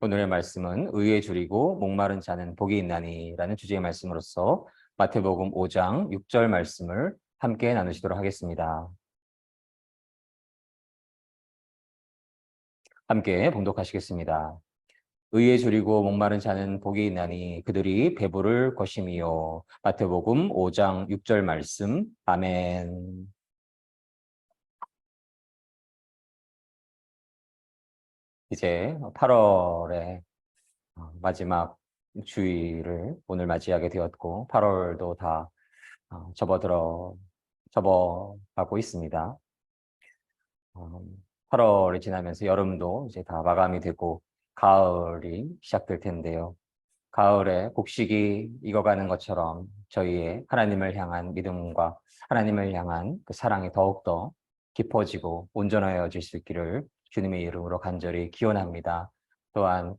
오늘의 말씀은 의에 줄이고 목마른 자는 복이 있나니라는 주제의 말씀으로서 마태복음 5장 6절 말씀을 함께 나누시도록 하겠습니다. 함께 봉독하시겠습니다. 의에 줄이고 목마른 자는 복이 있나니 그들이 배부를 것임이요. 마태복음 5장 6절 말씀. 아멘. 이제 8월의 마지막 주일을 오늘 맞이하게 되었고 8월도 다 접어가고 있습니다. 8월이 지나면서 여름도 이제 다 마감이 되고 가을이 시작될 텐데요. 가을에 곡식이 익어가는 것처럼 저희의 하나님을 향한 믿음과 하나님을 향한 그 사랑이 더욱더 깊어지고 온전하여질 수 있기를 주님의 이름으로 간절히 기원합니다. 또한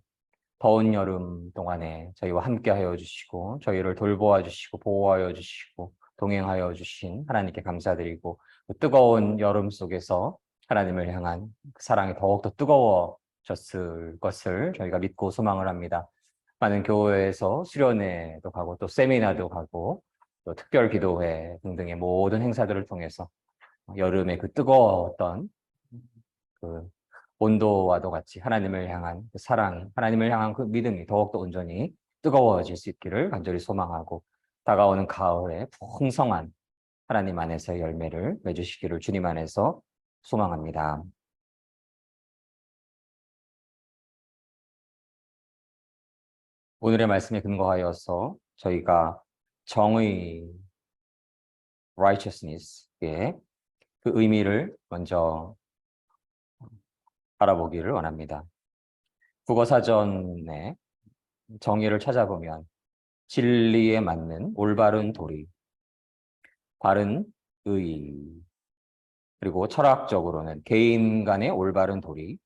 더운 여름 동안에 저희와 함께하여 주시고 저희를 돌보아 주시고 보호하여 주시고 동행하여 주신 하나님께 감사드리고 그 뜨거운 여름 속에서 하나님을 향한 사랑이 더욱더 뜨거워졌을 것을 저희가 믿고 소망을 합니다. 많은 교회에서 수련회도 가고 또 세미나도 가고 또 특별 기도회 등등의 모든 행사들을 통해서 여름의 그 뜨거웠던 그 온도와도 같이 하나님을 향한 그 사랑, 하나님을 향한 그 믿음이 더욱더 온전히 뜨거워질 수 있기를 간절히 소망하고 다가오는 가을에 풍성한 하나님 안에서의 열매를 맺으시기를 주님 안에서 소망합니다. 오늘의 말씀에 근거하여서 저희가 정의, righteousness의 그 의미를 먼저 알아보기를 원합니다. 국어사전에 정의를 찾아보면 진리에 맞는 올바른 도리, 바른 의, 그리고 철학적으로는 개인 간의 올바른 도리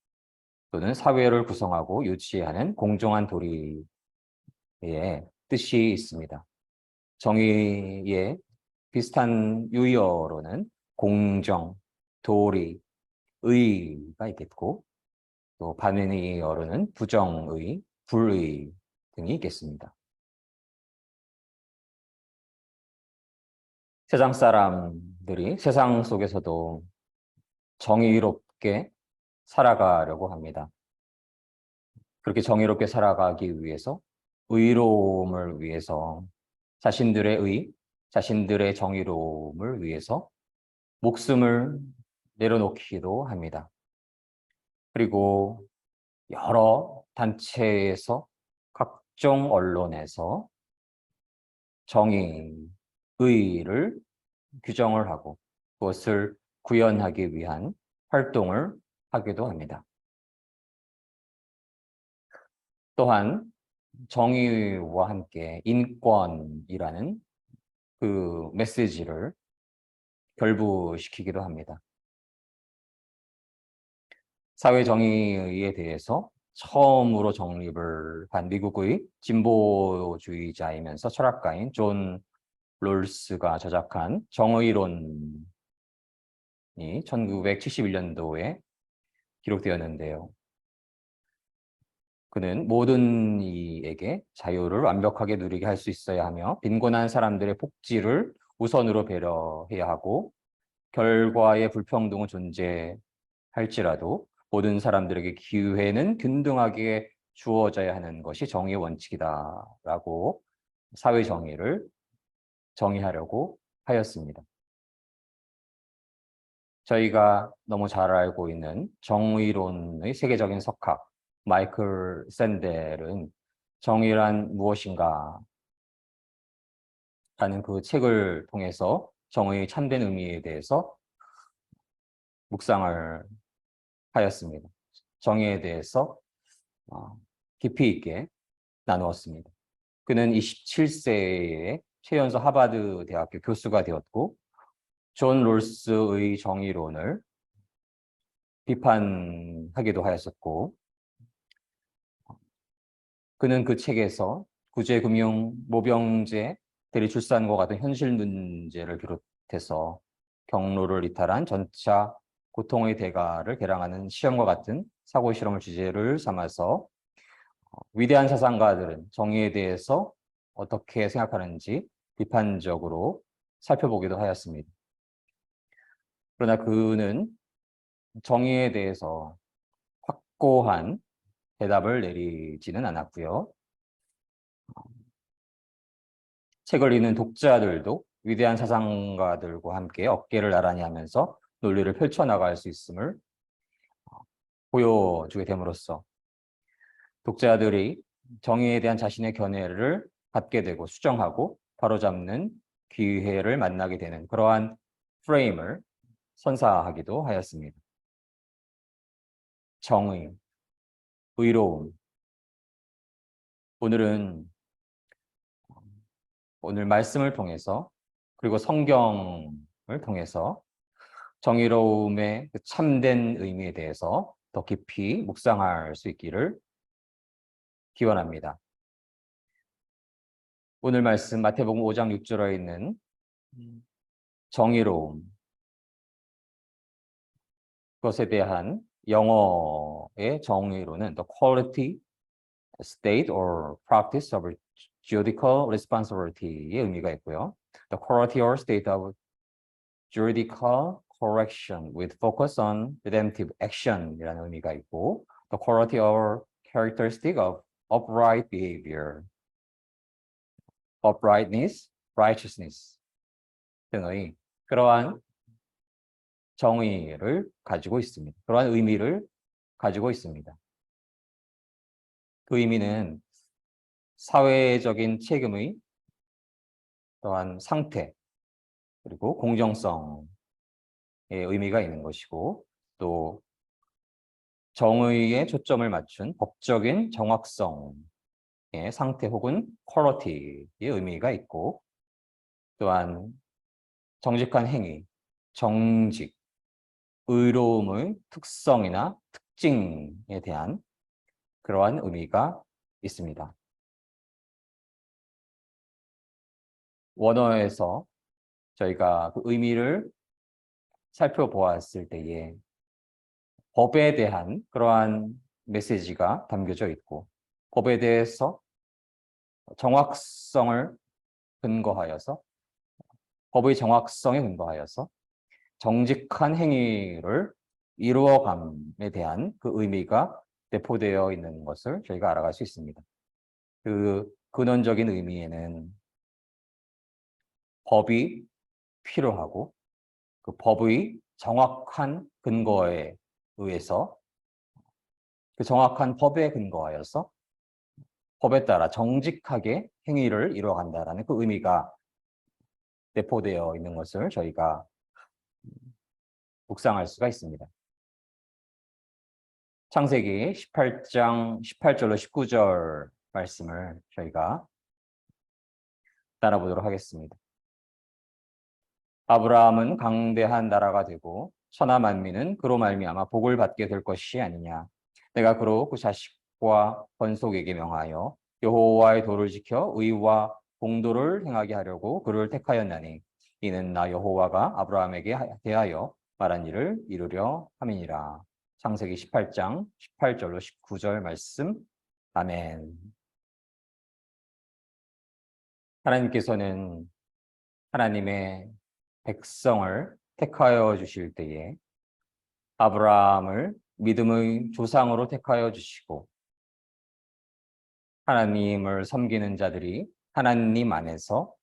또는 사회를 구성하고 유지하는 공정한 도리의 뜻이 있습니다. 정의의 비슷한 유의어로는 공정, 도리, 의가 있겠고 또 반의어로는 부정의, 불의 등이 있겠습니다. 세상 사람들이 세상 속에서도 정의롭게 살아가려고 합니다. 그렇게 정의롭게 살아가기 위해서 의로움을 위해서 자신들의 의, 자신들의 정의로움을 위해서 목숨을 내려놓기도 합니다. 그리고 여러 단체에서 각종 언론에서 정의, 의를 규정을 하고 그것을 구현하기 위한 활동을 하기도 합니다. 또한 정의와 함께 인권이라는 그 메시지를 결부시키기도 합니다. 사회 정의에 대해서 처음으로 정립을 한 미국의 진보주의자이면서 철학가인 존 롤스가 저작한 정의론이 1971년도에 기록되었는데요. 그는 모든 이에게 자유를 완벽하게 누리게 할 수 있어야 하며 빈곤한 사람들의 복지를 우선으로 배려해야 하고 결과의 불평등은 존재할지라도 모든 사람들에게 기회는 균등하게 주어져야 하는 것이 정의의 원칙이다라고 사회 정의를 정의하려고 하였습니다. 저희가 너무 잘 알고 있는 정의론의 세계적인 석학 마이클 샌델은 정의란 무엇인가 라는 그 책을 통해서 정의의 참된 의미에 대해서 묵상을 하였습니다. 정의에 대해서 깊이 있게 나누었습니다. 그는 27세에 최연소 하버드 대학교 교수가 되었고 존 롤스의 정의론을 비판하기도 하였었고 그는 그 책에서 구제금융, 모병제, 대리출산과 같은 현실 문제를 비롯해서 경로를 이탈한 전차 고통의 대가를 개량하는 시험과 같은 사고 실험을 주제를 삼아서 위대한 사상가들은 정의에 대해서 어떻게 생각하는지 비판적으로 살펴보기도 하였습니다. 그러나 그는 정의에 대해서 확고한 대답을 내리지는 않았고요. 책을 읽는 독자들도 위대한 사상가들과 함께 어깨를 나란히 하면서 논리를 펼쳐나갈 수 있음을 보여주게 됨으로써 독자들이 정의에 대한 자신의 견해를 갖게 되고 수정하고 바로잡는 기회를 만나게 되는 그러한 프레임을 선사하기도 하였습니다. 정의, 의로움. 오늘 말씀을 통해서 그리고 성경을 통해서 정의로움의 그 참된 의미에 대해서 더 깊이 묵상할 수 있기를 기원합니다. 오늘 말씀 마태복음 5장 6절에 있는 정의로움, 그것에 대한 영어의 정의로는 the quality, state or practice of judicial responsibility의 의미가 있고요. The quality or state of juridical correction with focus on redemptive action이라는 의미가 있고, the quality or characteristic of upright behavior, uprightness, righteousness 등의 그러한 정의를 가지고 있습니다. 그러한 의미를 가지고 있습니다. 그 의미는 사회적인 책임의 또한 상태 그리고 공정성의 의미가 있는 것이고, 또 정의에 초점을 맞춘 법적인 정확성의 상태 혹은 퀄리티의 의미가 있고, 또한 정직한 행위, 정직, 의로움의 특성이나 특징에 대한 그러한 의미가 있습니다. 원어에서 저희가 그 의미를 살펴보았을 때에 법에 대한 그러한 메시지가 담겨져 있고, 법에 대해서 정확성을 근거하여서, 법의 정확성에 근거하여서 정직한 행위를 이루어감에 대한 그 의미가 내포되어 있는 것을 저희가 알아갈 수 있습니다. 그 근원적인 의미에는 법이 필요하고 그 법의 정확한 근거에 의해서, 그 정확한 법에 근거하여서 법에 따라 정직하게 행위를 이루어간다라는 그 의미가 내포되어 있는 것을 저희가 묵상할 수가 있습니다. 창세기 18장 18절로 19절 말씀을 저희가 따라보도록 하겠습니다. 아브라함은 강대한 나라가 되고 천하 만민은 그로 말미암아 복을 받게 될 것이 아니냐. 내가 그로 그 자식과 번속에게 명하여 여호와의 도를 지켜 의와 공도를 행하게 하려고 그를 택하였나니 이는 나 여호와가 아브라함에게 대하여 말한 일을 이루려 함이니라. 창세기 18장 18절로 19절 말씀. 아멘. 하나님께서는 하나님의 백성을 택하여 주실 때에 아브라함을 믿음의 조상으로 택하여 주시고, 하나님을 섬기는 자들이 하나님 안에서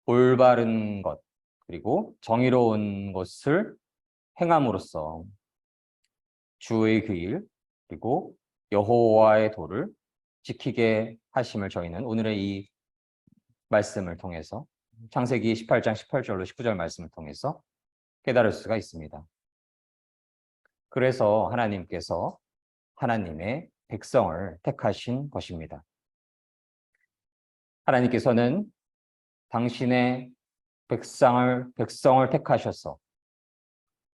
올바른 것 그리고 정의로운 것을 행함으로써 주의 그 일 그리고 여호와의 도를 지키게 하심을 저희는 오늘의 이 말씀을 통해서, 창세기 18장 18절로 19절 말씀을 통해서 깨달을 수가 있습니다. 그래서 하나님께서 하나님의 백성을 택하신 것입니다. 하나님께서는 당신의 백성을 택하셔서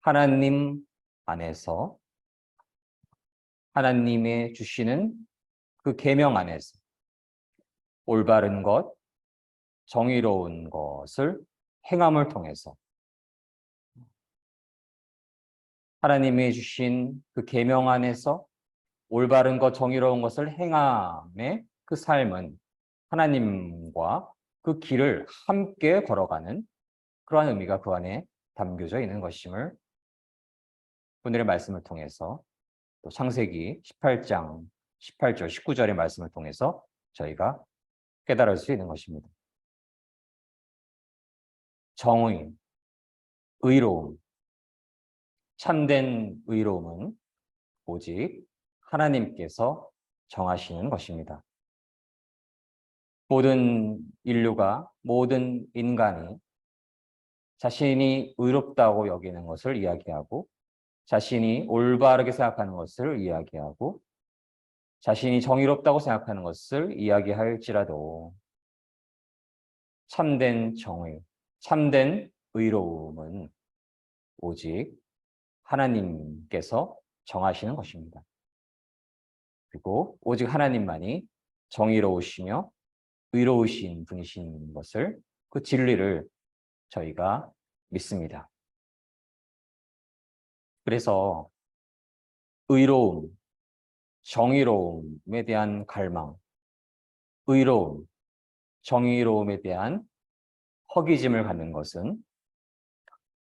하나님 안에서 하나님의 주시는 그 계명 안에서 올바른 것, 정의로운 것을 행함을 통해서 하나님이 주신 그 계명 안에서 올바른 것, 정의로운 것을 행함의 그 삶은 하나님과 그 길을 함께 걸어가는 그러한 의미가 그 안에 담겨져 있는 것임을 오늘의 말씀을 통해서 또 창세기 18장 18절, 19절의 말씀을 통해서 저희가 깨달을 수 있는 것입니다. 정의, 의로움, 참된 의로움은 오직 하나님께서 정하시는 것입니다. 모든 인류가, 모든 인간이 자신이 의롭다고 여기는 것을 이야기하고 자신이 올바르게 생각하는 것을 이야기하고 자신이 정의롭다고 생각하는 것을 이야기할지라도 참된 정의, 참된 의로움은 오직 하나님께서 정하시는 것입니다. 그리고 오직 하나님만이 정의로우시며 의로우신 분이신 것을, 그 진리를 저희가 믿습니다. 그래서 의로움, 정의로움에 대한 갈망, 의로움, 정의로움에 대한 허기짐을 갖는 것은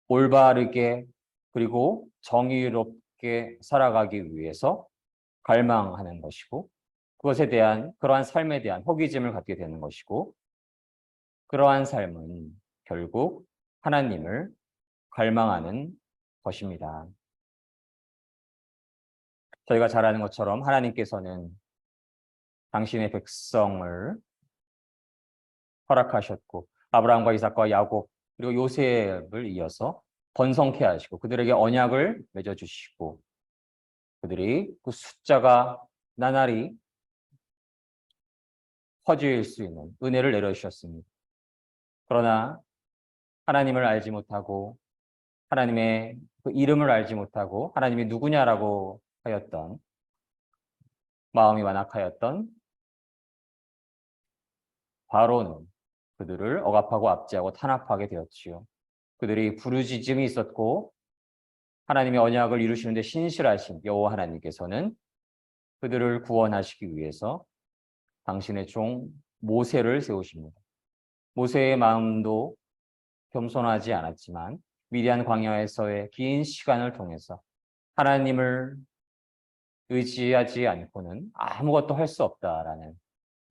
올바르게 그리고 정의롭게 살아가기 위해서 갈망하는 것이고 그것에 대한 그러한 삶에 대한 허기짐을 갖게 되는 것이고 그러한 삶은 결국 하나님을 갈망하는 것입니다. 저희가 잘 아는 것처럼 하나님께서는 당신의 백성을 허락하셨고 아브라함과 이삭과 야곱 그리고 요셉을 이어서 번성케 하시고 그들에게 언약을 맺어주시고 그들이 그 숫자가 나날이 커질 수 있는 은혜를 내려주셨습니다. 그러나 하나님을 알지 못하고 하나님의 그 이름을 알지 못하고 하나님이 누구냐라고 하였던 마음이 완악하였던 바로는 그들을 억압하고 압제하고 탄압하게 되었지요. 그들이 부르짖음이 있었고 하나님의 언약을 이루시는 데 신실하신 여호와 하나님께서는 그들을 구원하시기 위해서 당신의 종 모세를 세우십니다. 모세의 마음도 겸손하지 않았지만 미디안 광야에서의 긴 시간을 통해서 하나님을 의지하지 않고는 아무것도 할 수 없다라는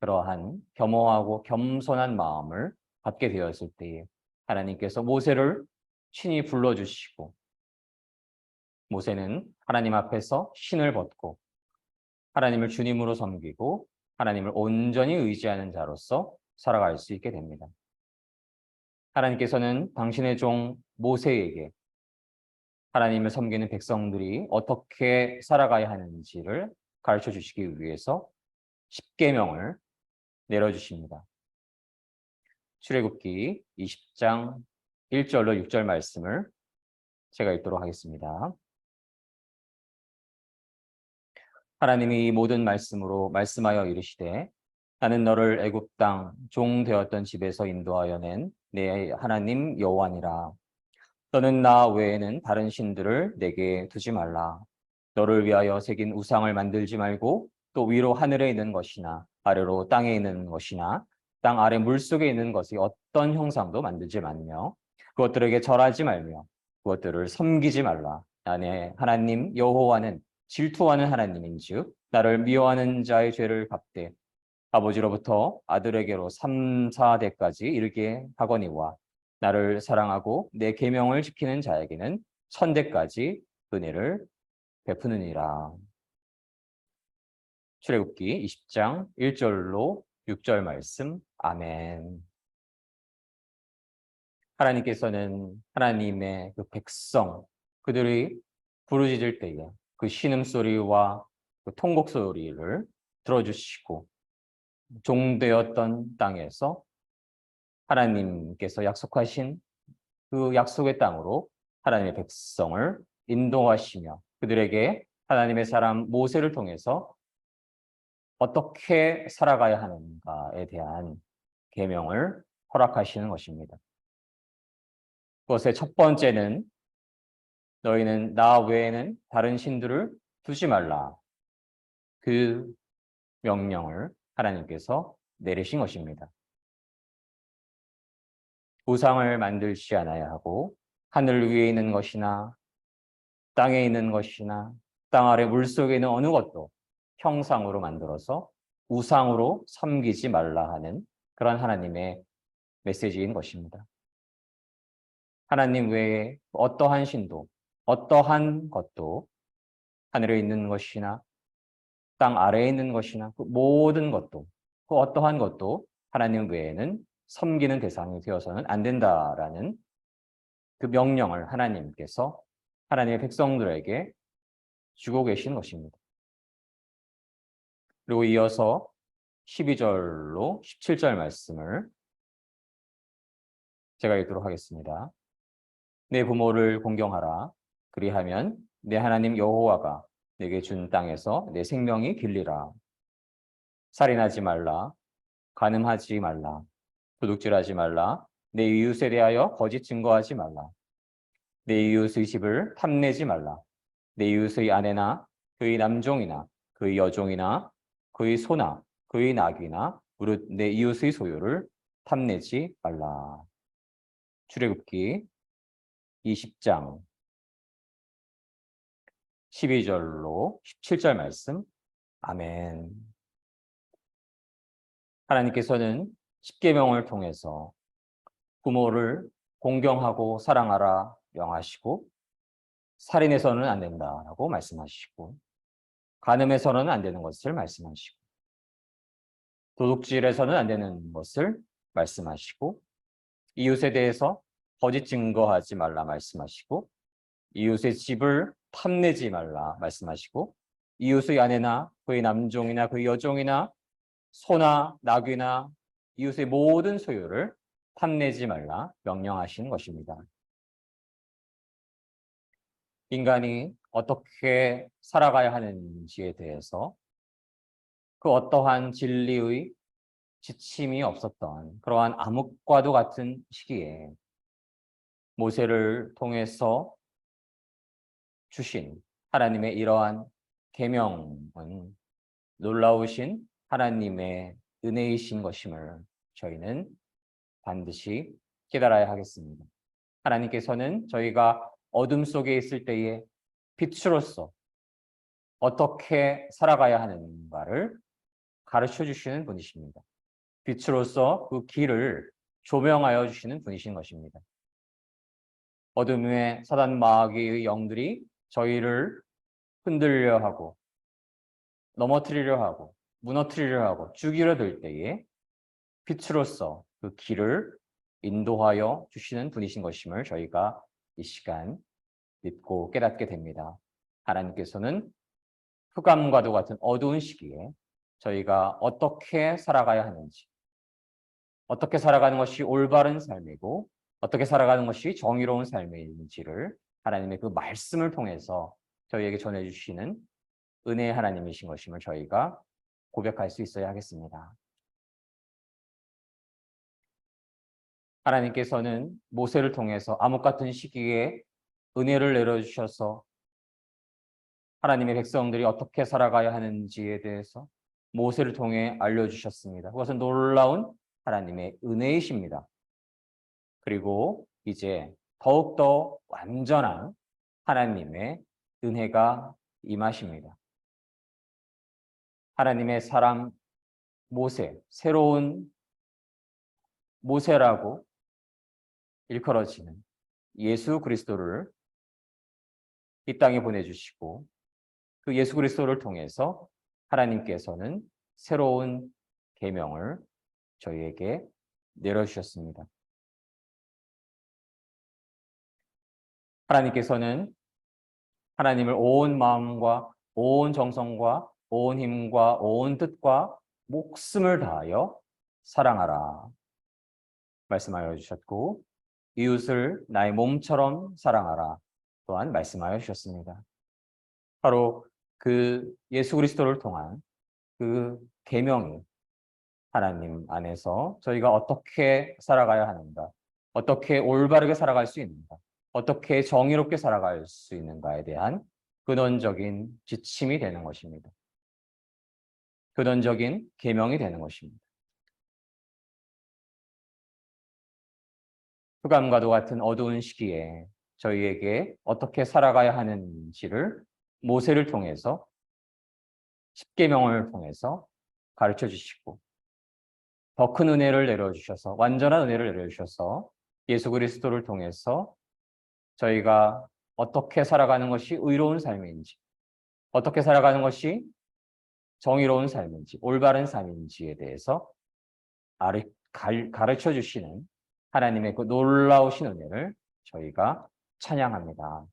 그러한 겸허하고 겸손한 마음을 갖게 되었을 때에 하나님께서 모세를 친히 불러주시고 모세는 하나님 앞에서 신을 벗고 하나님을 주님으로 섬기고 하나님을 온전히 의지하는 자로서 살아갈 수 있게 됩니다. 하나님께서는 당신의 종 모세에게 하나님을 섬기는 백성들이 어떻게 살아가야 하는지를 가르쳐 주시기 위해서 십계명을 내려주십니다. 출애굽기 20장 1절로 6절 말씀을 제가 읽도록 하겠습니다. 하나님이 이 모든 말씀으로 말씀하여 이르시되 나는 너를 애굽 땅 종 되었던 집에서 인도하여 낸 내 하나님 여호와니라. 너는 나 외에는 다른 신들을 내게 두지 말라. 너를 위하여 새긴 우상을 만들지 말고 또 위로 하늘에 있는 것이나 아래로 땅에 있는 것이나 땅 아래 물속에 있는 것이 어떤 형상도 만들지 말며 그것들에게 절하지 말며 그것들을 섬기지 말라. 나의 하나님 여호와는 질투하는 하나님인즉 나를 미워하는 자의 죄를 갚되 아버지로부터 아들에게로 3, 4대까지 이르게 하거니와 나를 사랑하고 내 계명을 지키는 자에게는 1000대까지 은혜를 베푸느니라. 출애굽기 20장 1절로 6절 말씀. 아멘. 하나님께서는 하나님의 그 백성 그들이 부르짖을 때에 그 신음소리와 그 통곡소리를 들어주시고 종되었던 땅에서 하나님께서 약속하신 그 약속의 땅으로 하나님의 백성을 인도하시며 그들에게 하나님의 사람 모세를 통해서 어떻게 살아가야 하는가에 대한 계명을 허락하시는 것입니다. 그것의 첫 번째는 너희는 나 외에는 다른 신들을 두지 말라. 그 명령을 하나님께서 내리신 것입니다. 우상을 만들지 않아야 하고 하늘 위에 있는 것이나 땅에 있는 것이나 땅 아래 물속에 있는 어느 것도 형상으로 만들어서 우상으로 섬기지 말라 하는 그런 하나님의 메시지인 것입니다. 하나님 외에 어떠한 신도, 어떠한 것도 하늘에 있는 것이나 땅 아래에 있는 것이나 그 모든 것도 그 어떠한 것도 하나님 외에는 섬기는 대상이 되어서는 안 된다라는 그 명령을 하나님께서 하나님의 백성들에게 주고 계신 것입니다. 그리고 이어서 12절로 17절 말씀을 제가 읽도록 하겠습니다. 내 부모를 공경하라. 그리하면 내 하나님 여호와가 내게 준 땅에서 내 생명이 길리라. 살인하지 말라. 간음하지 말라. 도둑질하지 말라. 내 이웃에 대하여 거짓 증거하지 말라. 내 이웃의 집을 탐내지 말라. 내 이웃의 아내나 그의 남종이나 그의 여종이나 그의 소나 그의 낙이나 무릇 내 이웃의 소유를 탐내지 말라. 출애굽기 20장 12절로 17절 말씀. 아멘. 하나님께서는 십계명을 통해서 부모를 공경하고 사랑하라 명하시고, 살인해서는 안 된다라고 말씀하시고, 간음해서는 안 되는 것을 말씀하시고, 도둑질해서는 안 되는 것을 말씀하시고, 이웃에 대해서 거짓 증거하지 말라 말씀하시고, 이웃의 집을 탐내지 말라 말씀하시고, 이웃의 아내나 그의 남종이나 그의 여종이나 소나 나귀나 이웃의 모든 소유를 탐내지 말라 명령하신 것입니다. 인간이 어떻게 살아가야 하는지에 대해서 그 어떠한 진리의 지침이 없었던 그러한 암흑과도 같은 시기에 모세를 통해서 주신 하나님의 이러한 계명은 놀라우신 하나님의 은혜이신 것임을 저희는 반드시 깨달아야 하겠습니다. 하나님께서는 저희가 어둠 속에 있을 때에 빛으로서 어떻게 살아가야 하는가를 가르쳐 주시는 분이십니다. 빛으로서 그 길을 조명하여 주시는 분이신 것입니다. 어둠의 사단 마귀의 영들이 저희를 흔들려 하고 넘어뜨리려 하고 무너뜨리려 하고 죽이려 들 때에 빛으로서 그 길을 인도하여 주시는 분이신 것임을 저희가 이 시간 믿고 깨닫게 됩니다. 하나님께서는 흑암과도 같은 어두운 시기에 저희가 어떻게 살아가야 하는지, 어떻게 살아가는 것이 올바른 삶이고 어떻게 살아가는 것이 정의로운 삶인지를 하나님의 그 말씀을 통해서 저희에게 전해주시는 은혜의 하나님이신 것임을 저희가 고백할 수 있어야 하겠습니다. 하나님께서는 모세를 통해서 암흑 같은 시기에 은혜를 내려주셔서 하나님의 백성들이 어떻게 살아가야 하는지에 대해서 모세를 통해 알려주셨습니다. 그것은 놀라운 하나님의 은혜이십니다. 그리고 이제 더욱더 완전한 하나님의 은혜가 임하십니다. 하나님의 사람 모세, 새로운 모세라고 일컬어지는 예수 그리스도를 이 땅에 보내주시고 그 예수 그리스도를 통해서 하나님께서는 새로운 계명을 저희에게 내려주셨습니다. 하나님께서는 하나님을 온 마음과 온 정성과 온 힘과 온 뜻과 목숨을 다하여 사랑하라 말씀하여 주셨고, 이웃을 나의 몸처럼 사랑하라 또한 말씀하여 주셨습니다. 바로 그 예수 그리스도를 통한 그 계명이 하나님 안에서 저희가 어떻게 살아가야 하는가, 어떻게 올바르게 살아갈 수 있는가, 어떻게 정의롭게 살아갈 수 있는가에 대한 근원적인 지침이 되는 것입니다. 근원적인 계명이 되는 것입니다. 흑암과도 같은 어두운 시기에 저희에게 어떻게 살아가야 하는지를 모세를 통해서 십계명을 통해서 가르쳐 주시고 더 큰 은혜를 내려주셔서 완전한 은혜를 내려주셔서 예수 그리스도를 통해서 저희가 어떻게 살아가는 것이 의로운 삶인지 어떻게 살아가는 것이 정의로운 삶인지 올바른 삶인지에 대해서 가르쳐 주시는 하나님의 그 놀라우신 은혜를 저희가 찬양합니다.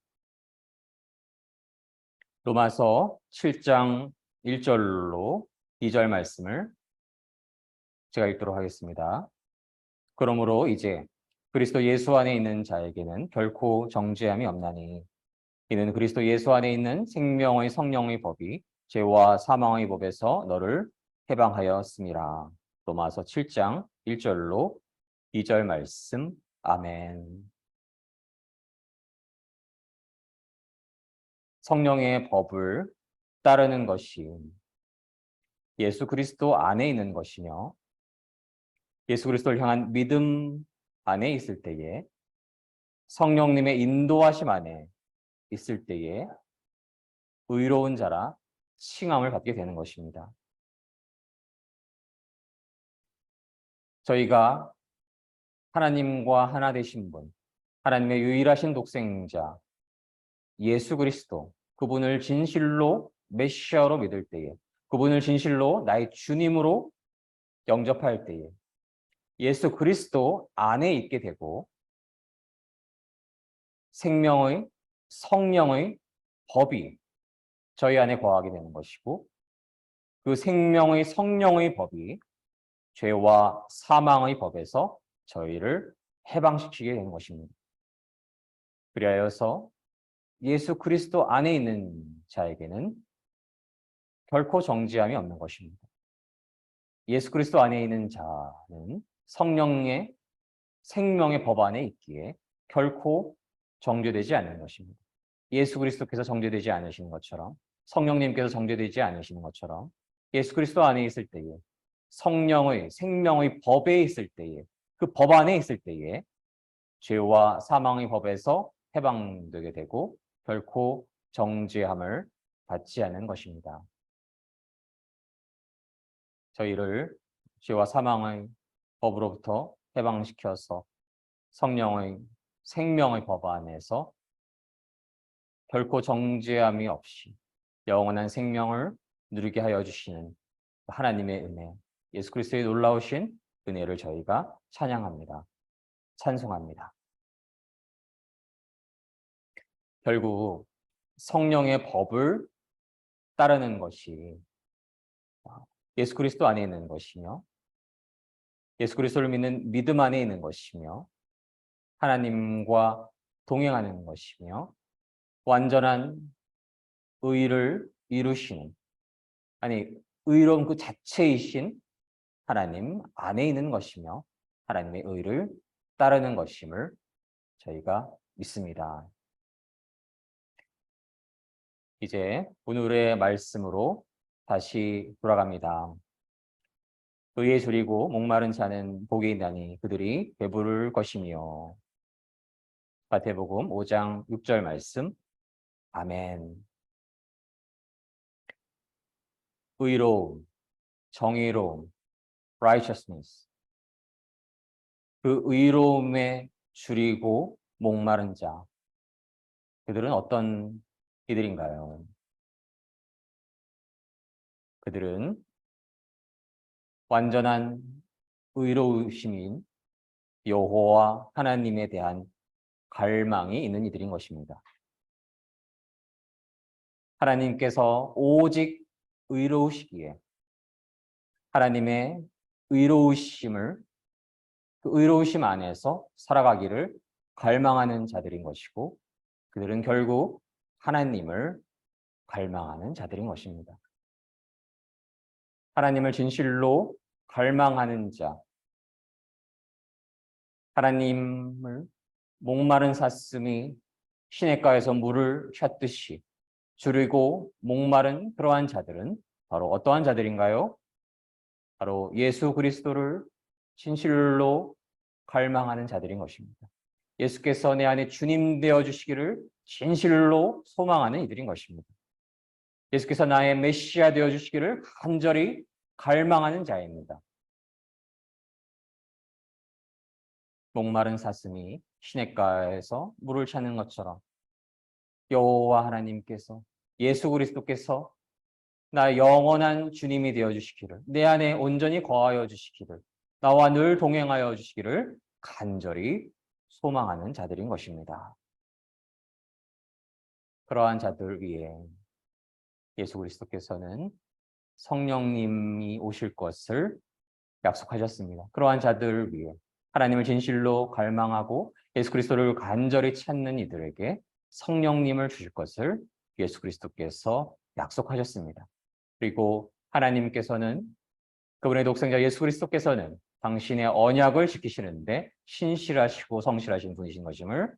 로마서 7장 1절로 2절 말씀을 제가 읽도록 하겠습니다. 그러므로 이제 그리스도 예수 안에 있는 자에게는 결코 정죄함이 없나니 이는 그리스도 예수 안에 있는 생명의 성령의 법이 죄와 사망의 법에서 너를 해방하였음이라. 로마서 7장 1절로 2절 말씀. 아멘. 성령의 법을 따르는 것이 예수 그리스도 안에 있는 것이며 예수 그리스도를 향한 믿음 안에 있을 때에 성령님의 인도하심 안에 있을 때에 의로운 자라 칭함을 받게 되는 것입니다. 저희가 하나님과 하나 되신 분, 하나님의 유일하신 독생자 예수 그리스도, 그분을 진실로 메시아로 믿을 때에, 그분을 진실로 나의 주님으로 영접할 때에 예수 그리스도 안에 있게 되고 생명의 성령의 법이 저희 안에 거하게 되는 것이고 그 생명의 성령의 법이 죄와 사망의 법에서 저희를 해방시키게 되는 것입니다. 그리하여서 예수 그리스도 안에 있는 자에게는 결코 정죄함이 없는 것입니다. 예수 그리스도 안에 있는 자는 성령의 생명의 법 안에 있기에 결코 정죄되지 않는 것입니다. 예수 그리스도께서 정죄되지 않으시는 것처럼 성령님께서 정죄되지 않으시는 것처럼 예수 그리스도 안에 있을 때에 성령의 생명의 법에 있을 때에 그 법 안에 있을 때에 죄와 사망의 법에서 해방되게 되고 결코 정죄함을 받지 않는 것입니다. 저희를 죄와 사망의 법으로부터 해방시켜서 성령의 생명의 법 안에서 결코 정죄함이 없이 영원한 생명을 누리게 하여 주시는 하나님의 은혜, 예수 그리스도의 놀라우신 은혜를 저희가 찬양합니다. 찬송합니다. 결국 성령의 법을 따르는 것이 예수 그리스도 안에 있는 것이며 예수 그리스도를 믿는 믿음 안에 있는 것이며 하나님과 동행하는 것이며 완전한 의를 이루시는 의로운 그 자체이신 하나님 안에 있는 것이며 하나님의 의를 따르는 것임을 저희가 믿습니다. 이제 오늘의 말씀으로 다시 돌아갑니다. 의에 줄이고 목마른 자는 복이 있나니 그들이 배부를 것이며. 마태복음 5장 6절 말씀. 아멘. 의로움, 정의로움, righteousness. 그 의로움에 줄이고 목마른 자. 그들은 어떤 이들인가요? 그들은 완전한 의로우심인 여호와 하나님에 대한 갈망이 있는 이들인 것입니다. 하나님께서 오직 의로우시기에 하나님의 의로우심을 그 의로우심 안에서 살아가기를 갈망하는 자들인 것이고 그들은 결국 하나님을 갈망하는 자들인 것입니다. 하나님을 진실로 갈망하는 자, 하나님을 목마른 사슴이 시냇가에서 물을 찾듯이 줄이고 목마른 그러한 자들은 바로 어떠한 자들인가요? 바로 예수 그리스도를 진실로 갈망하는 자들인 것입니다. 예수께서 내 안에 주님 되어주시기를 진실로 소망하는 이들인 것입니다. 예수께서 나의 메시아 되어주시기를 간절히 갈망하는 자입니다. 목마른 사슴이 시냇가에서 물을 찾는 것처럼 여호와 하나님께서, 예수 그리스도께서 나 영원한 주님이 되어주시기를, 내 안에 온전히 거하여 주시기를, 나와 늘 동행하여 주시기를 간절히 소망하는 자들인 것입니다. 그러한 자들 위에 예수 그리스도께서는 성령님이 오실 것을 약속하셨습니다. 그러한 자들을 위해 하나님을 진실로 갈망하고 예수 그리스도를 간절히 찾는 이들에게 성령님을 주실 것을 예수 그리스도께서 약속하셨습니다. 그리고 하나님께서는, 그분의 독생자 예수 그리스도께서는 당신의 언약을 지키시는데 신실하시고 성실하신 분이신 것임을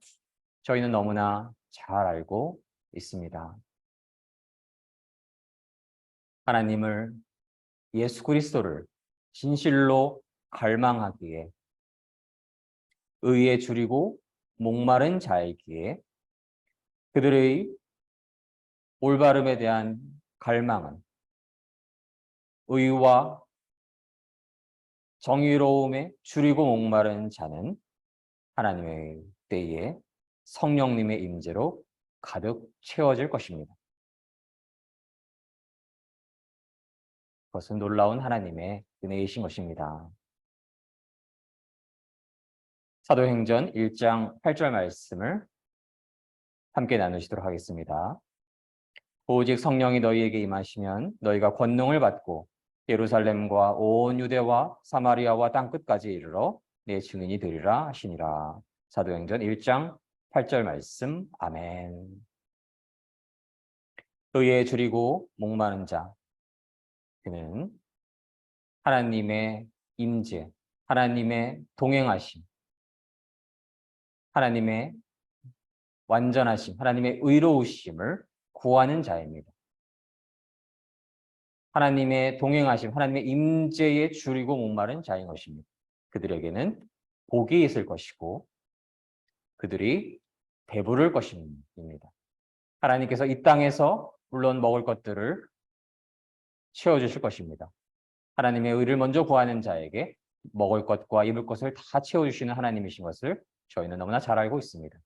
저희는 너무나 잘 알고 있습니다. 하나님을, 예수 그리스도를 진실로 갈망하기에 의에 줄이고 목마른 자이기에 그들의 올바름에 대한 갈망은 의와 정의로움에 줄이고 목마른 자는 하나님의 때에 성령님의 임재로 가득 채워질 것입니다. 그것은 놀라운 하나님의 은혜이신 것입니다. 사도행전 1장 8절 말씀을 함께 나누시도록 하겠습니다. 오직 성령이 너희에게 임하시면 너희가 권능을 받고 예루살렘과 온 유대와 사마리아와 땅끝까지 이르러 내 증인이 되리라 하시니라. 사도행전 1장 8절 말씀. 아멘. 의에 줄이고 목마른 자, 그는 하나님의 임재, 하나님의 동행하심, 하나님의 완전하심, 하나님의 의로우심을 구하는 자입니다. 하나님의 동행하심, 하나님의 임재에 줄이고 목마른 자인 것입니다. 그들에게는 복이 있을 것이고 그들이 배부를 것입니다. 하나님께서 이 땅에서 물론 먹을 것들을 채워주실 것입니다. 하나님의 의를 먼저 구하는 자에게 먹을 것과 입을 것을 다 채워주시는 하나님이신 것을 저희는 너무나 잘 알고 있습니다.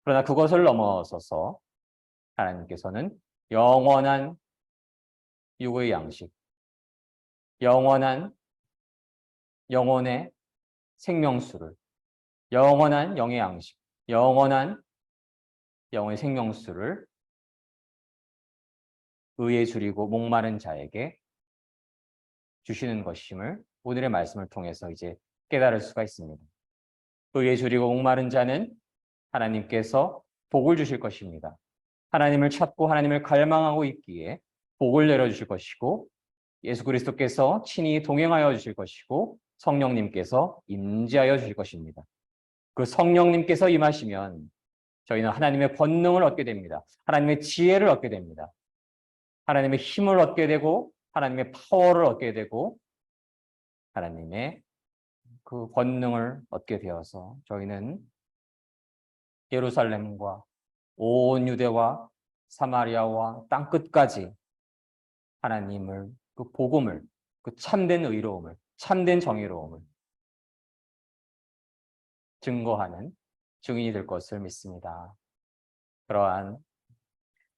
그러나 그것을 넘어서서 하나님께서는 영원한 육의 양식, 영원한 영혼의 생명수를, 영원한 영의 양식, 영원한 영의 생명수를 의에 줄이고 목마른 자에게 주시는 것임을 오늘의 말씀을 통해서 이제 깨달을 수가 있습니다. 의에 줄이고 목마른 자는 하나님께서 복을 주실 것입니다. 하나님을 찾고 하나님을 갈망하고 있기에 복을 내려주실 것이고 예수 그리스도께서 친히 동행하여 주실 것이고 성령님께서 임재하여 주실 것입니다. 그 성령님께서 임하시면 저희는 하나님의 권능을 얻게 됩니다. 하나님의 지혜를 얻게 됩니다. 하나님의 힘을 얻게 되고 하나님의 파워를 얻게 되고 하나님의 그 권능을 얻게 되어서 저희는 예루살렘과 온 유대와 사마리아와 땅끝까지 하나님을, 그 복음을, 그 참된 의로움을, 참된 정의로움을 증거하는 증인이 될 것을 믿습니다. 그러한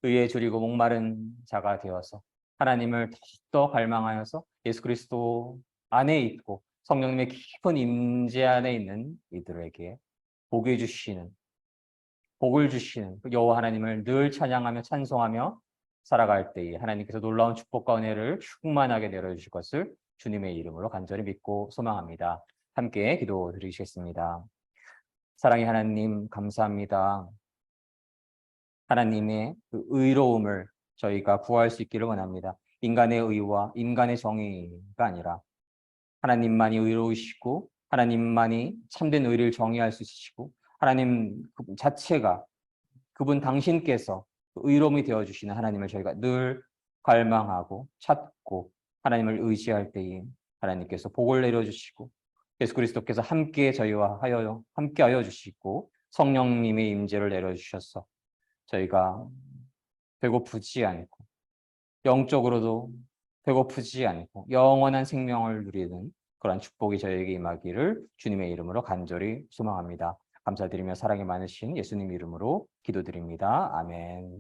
의에 줄이고 목마른 자가 되어서 하나님을 더욱더 갈망하여서 예수 그리스도 안에 있고 성령님의 깊은 임재 안에 있는 이들에게 복을 주시는 여호와 하나님을 늘 찬양하며 찬송하며 살아갈 때에 하나님께서 놀라운 축복과 은혜를 충만하게 내려주실 것을 주님의 이름으로 간절히 믿고 소망합니다. 함께 기도드리겠습니다. 사랑의 하나님, 감사합니다. 하나님의 그 의로움을 저희가 구할 수 있기를 원합니다. 인간의 의와 인간의 정의가 아니라 하나님만이 의로우시고 하나님만이 참된 의를 정의할 수 있으시고 하나님 자체가, 그분 당신께서 의로움이 되어주시는 하나님을 저희가 늘 갈망하고 찾고 하나님을 의지할 때에 하나님께서 복을 내려주시고 예수 그리스도께서 함께하여 주시고 성령님의 임재를 내려주셔서 저희가 배고프지 않고 영적으로도 배고프지 않고 영원한 생명을 누리는 그런 축복이 저에게 임하기를 주님의 이름으로 간절히 소망합니다. 감사드리며 사랑이 많으신 예수님 이름으로 기도드립니다. 아멘.